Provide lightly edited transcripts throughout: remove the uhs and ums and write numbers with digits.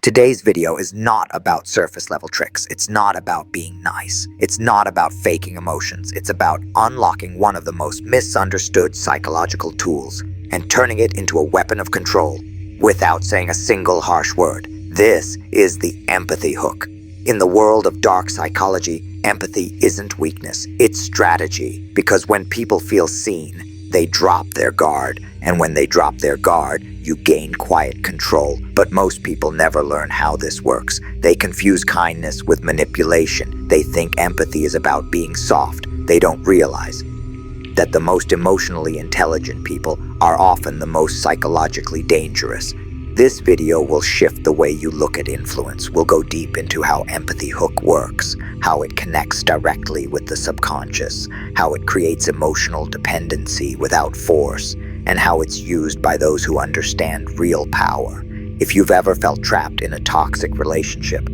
Today's video is not about surface level tricks. It's not about being nice. It's not about faking emotions. It's about unlocking one of the most misunderstood psychological tools and turning it into a weapon of control without saying a single harsh word. This is the empathy hook. In the world of dark psychology, empathy isn't weakness, it's strategy. Because when people feel seen, they drop their guard. And when they drop their guard, you gain quiet control. But most people never learn how this works. They confuse kindness with manipulation. They think empathy is about being soft. They don't realize that the most emotionally intelligent people are often the most psychologically dangerous. This video will shift the way you look at influence. We'll go deep into how empathy hook works, how it connects directly with the subconscious, how it creates emotional dependency without force, and how it's used by those who understand real power. If you've ever felt trapped in a toxic relationship,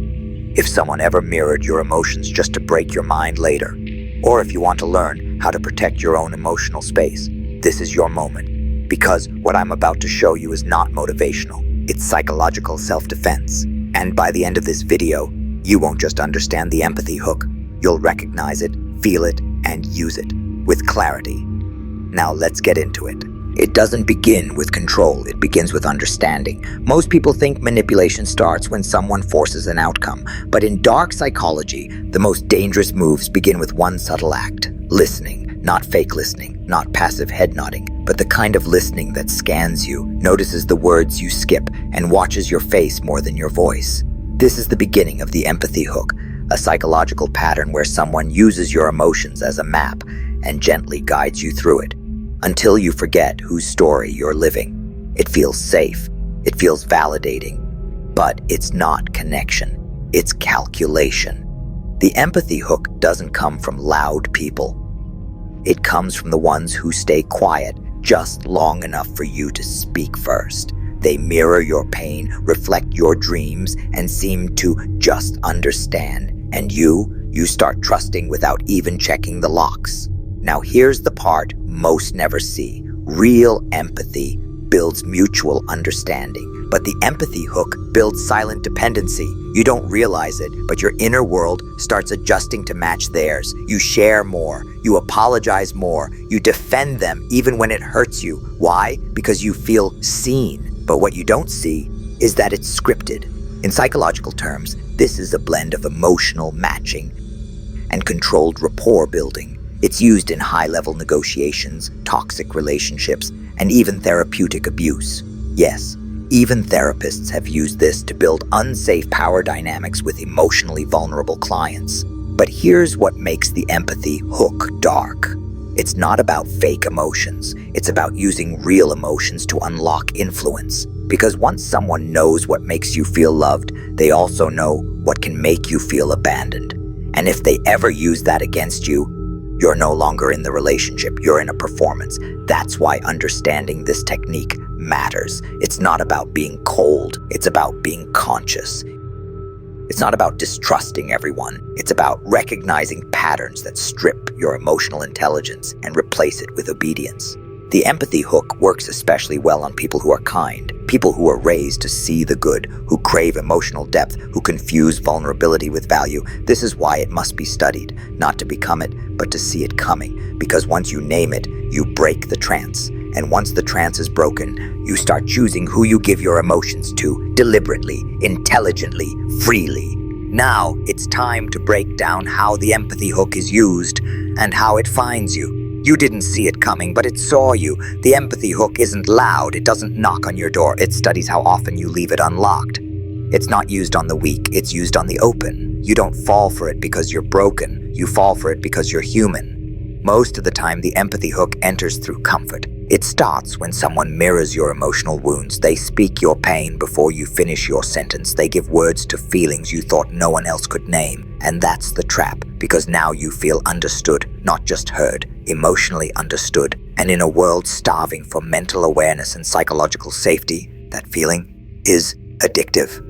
if someone ever mirrored your emotions just to break your mind later, or if you want to learn how to protect your own emotional space, this is your moment. Because what I'm about to show you is not motivational. It's psychological self-defense. And by the end of this video, you won't just understand the empathy hook, you'll recognize it, feel it, and use it with clarity. Now let's get into it. It doesn't begin with control, it begins with understanding. Most people think manipulation starts when someone forces an outcome, but in dark psychology, the most dangerous moves begin with one subtle act: listening. Not fake listening, not passive head nodding, but the kind of listening that scans you, notices the words you skip, and watches your face more than your voice. This is the beginning of the empathy hook, a psychological pattern where someone uses your emotions as a map and gently guides you through it, until you forget whose story you're living. It feels safe, it feels validating, but it's not connection, it's calculation. The empathy hook doesn't come from loud people. It comes from the ones who stay quiet just long enough for you to speak first. They mirror your pain, reflect your dreams, and seem to just understand. And you start trusting without even checking the locks. Now here's the part most never see. Real empathy builds mutual understanding, but the empathy hook builds silent dependency. You don't realize it, but your inner world starts adjusting to match theirs. You share more, you apologize more, you defend them even when it hurts you. Why? Because you feel seen. But what you don't see is that it's scripted. In psychological terms, this is a blend of emotional matching and controlled rapport building. It's used in high-level negotiations, toxic relationships, and even therapeutic abuse. Yes, even therapists have used this to build unsafe power dynamics with emotionally vulnerable clients. But here's what makes the empathy hook dark. It's not about fake emotions. It's about using real emotions to unlock influence. Because once someone knows what makes you feel loved, they also know what can make you feel abandoned. And if they ever use that against you, you're no longer in the relationship, you're in a performance. That's why understanding this technique matters. It's not about being cold, it's about being conscious. It's not about distrusting everyone, it's about recognizing patterns that strip your emotional intelligence and replace it with obedience. The empathy hook works especially well on people who are kind, people who are raised to see the good, who crave emotional depth, who confuse vulnerability with value. This is why it must be studied, not to become it, but to see it coming. Because once you name it, you break the trance. And once the trance is broken, you start choosing who you give your emotions to, deliberately, intelligently, freely. Now, it's time to break down how the empathy hook is used and how it finds you. You didn't see it coming, but it saw you. The empathy hook isn't loud, it doesn't knock on your door, it studies how often you leave it unlocked. It's not used on the weak, it's used on the open. You don't fall for it because you're broken, you fall for it because you're human. Most of the time, the empathy hook enters through comfort. It starts when someone mirrors your emotional wounds. They speak your pain before you finish your sentence. They give words to feelings you thought no one else could name. And that's the trap, because now you feel understood, not just heard, emotionally understood. And in a world starving for mental awareness and psychological safety, that feeling is addictive.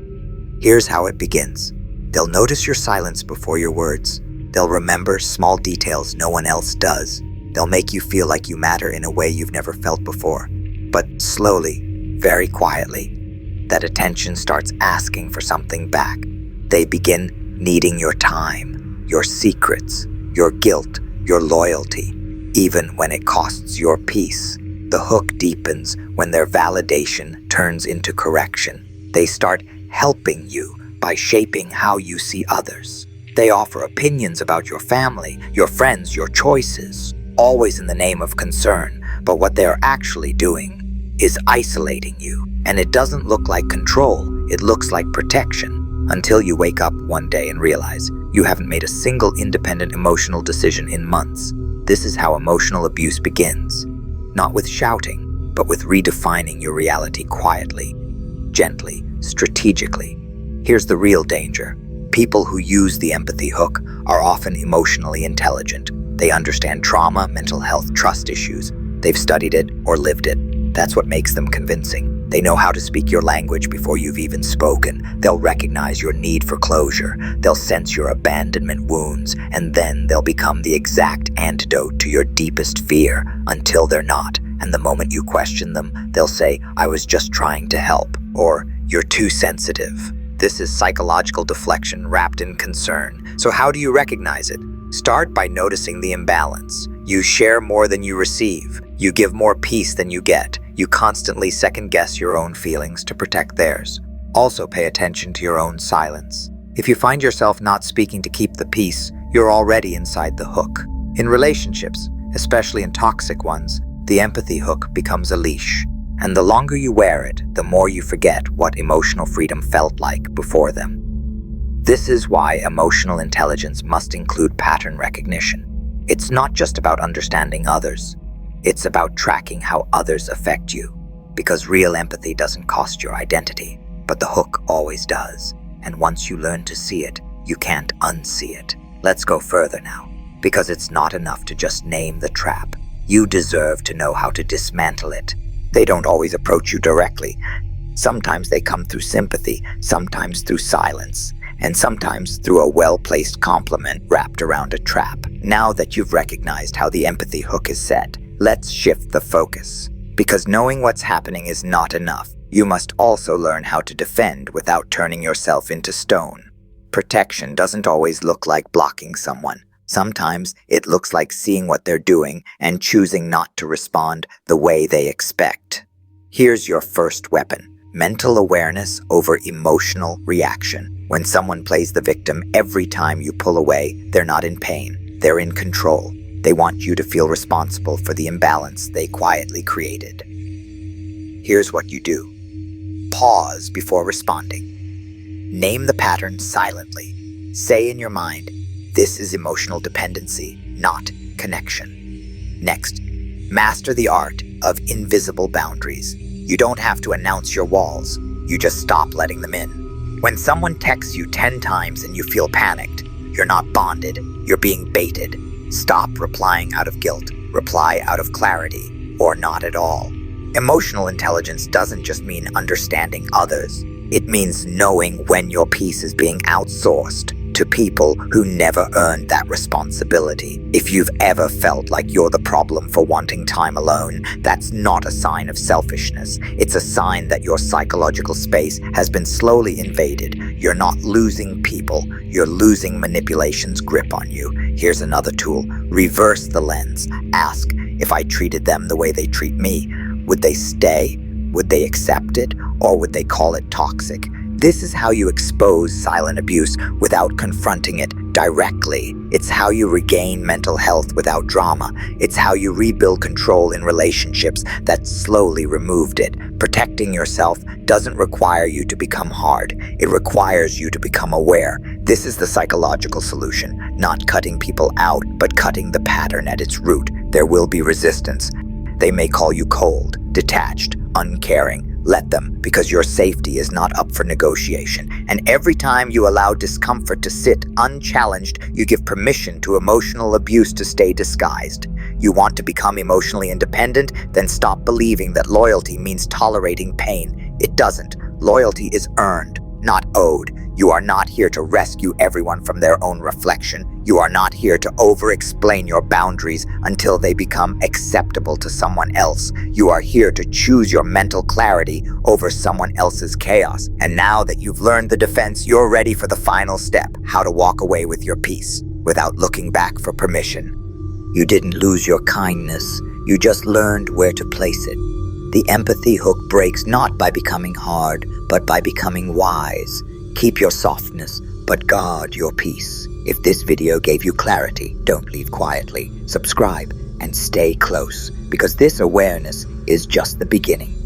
Here's how it begins. They'll notice your silence before your words. They'll remember small details no one else does. They'll make you feel like you matter in a way you've never felt before. But slowly, very quietly, that attention starts asking for something back. They begin needing your time, your secrets, your guilt, your loyalty, even when it costs your peace. The hook deepens when their validation turns into correction. They start helping you by shaping how you see others. They offer opinions about your family, your friends, your choices, always in the name of concern, but what they are actually doing is isolating you. And it doesn't look like control, it looks like protection, until you wake up one day and realize you haven't made a single independent emotional decision in months. This is how emotional abuse begins. Not with shouting, but with redefining your reality quietly, gently, strategically. Here's the real danger. People who use the empathy hook are often emotionally intelligent. They understand trauma, mental health, trust issues. They've studied it or lived it. That's what makes them convincing. They know how to speak your language before you've even spoken. They'll recognize your need for closure. They'll sense your abandonment wounds, and then they'll become the exact antidote to your deepest fear until they're not. And the moment you question them, they'll say, "I was just trying to help," or "You're too sensitive." This is psychological deflection wrapped in concern. So how do you recognize it? Start by noticing the imbalance. You share more than you receive. You give more peace than you get. You constantly second-guess your own feelings to protect theirs. Also pay attention to your own silence. If you find yourself not speaking to keep the peace, you're already inside the hook. In relationships, especially in toxic ones, the empathy hook becomes a leash. And the longer you wear it, the more you forget what emotional freedom felt like before them. This is why emotional intelligence must include pattern recognition. It's not just about understanding others. It's about tracking how others affect you. Because real empathy doesn't cost your identity, but the hook always does. And once you learn to see it, you can't unsee it. Let's go further now. Because it's not enough to just name the trap. You deserve to know how to dismantle it. They don't always approach you directly. Sometimes they come through sympathy, sometimes through silence, and sometimes through a well-placed compliment wrapped around a trap. Now that you've recognized how the empathy hook is set, let's shift the focus. Because knowing what's happening is not enough. You must also learn how to defend without turning yourself into stone. Protection doesn't always look like blocking someone. Sometimes it looks like seeing what they're doing and choosing not to respond the way they expect. Here's your first weapon: mental awareness over emotional reaction. When someone plays the victim, every time you pull away, they're not in pain, they're in control. They want you to feel responsible for the imbalance they quietly created. Here's what you do. Pause before responding. Name the pattern silently. Say in your mind, "This is emotional dependency, not connection." Next, master the art of invisible boundaries. You don't have to announce your walls. You just stop letting them in. When someone texts you 10 times and you feel panicked, you're not bonded, you're being baited. Stop replying out of guilt. Reply out of clarity, or not at all. Emotional intelligence doesn't just mean understanding others. It means knowing when your peace is being outsourced to people who never earned that responsibility. If you've ever felt like you're the problem for wanting time alone, that's not a sign of selfishness. It's a sign that your psychological space has been slowly invaded. You're not losing people, you're losing manipulation's grip on you. Here's another tool. Reverse the lens. Ask, if I treated them the way they treat me, would they stay? Would they accept it? Or would they call it toxic? This is how you expose silent abuse without confronting it directly. It's how you regain mental health without drama. It's how you rebuild control in relationships that slowly removed it. Protecting yourself doesn't require you to become hard. It requires you to become aware. This is the psychological solution, not cutting people out, but cutting the pattern at its root. There will be resistance. They may call you cold, detached, uncaring. Let them, because your safety is not up for negotiation. And every time you allow discomfort to sit unchallenged, you give permission to emotional abuse to stay disguised. You want to become emotionally independent? Then stop believing that loyalty means tolerating pain. It doesn't. Loyalty is earned, not owed. You are not here to rescue everyone from their own reflection. You are not here to over-explain your boundaries until they become acceptable to someone else. You are here to choose your mental clarity over someone else's chaos. And now that you've learned the defense, you're ready for the final step, how to walk away with your peace without looking back for permission. You didn't lose your kindness, you just learned where to place it. The empathy hook breaks not by becoming hard, but by becoming wise. Keep your softness, but guard your peace. If this video gave you clarity, don't leave quietly. Subscribe and stay close, because this awareness is just the beginning.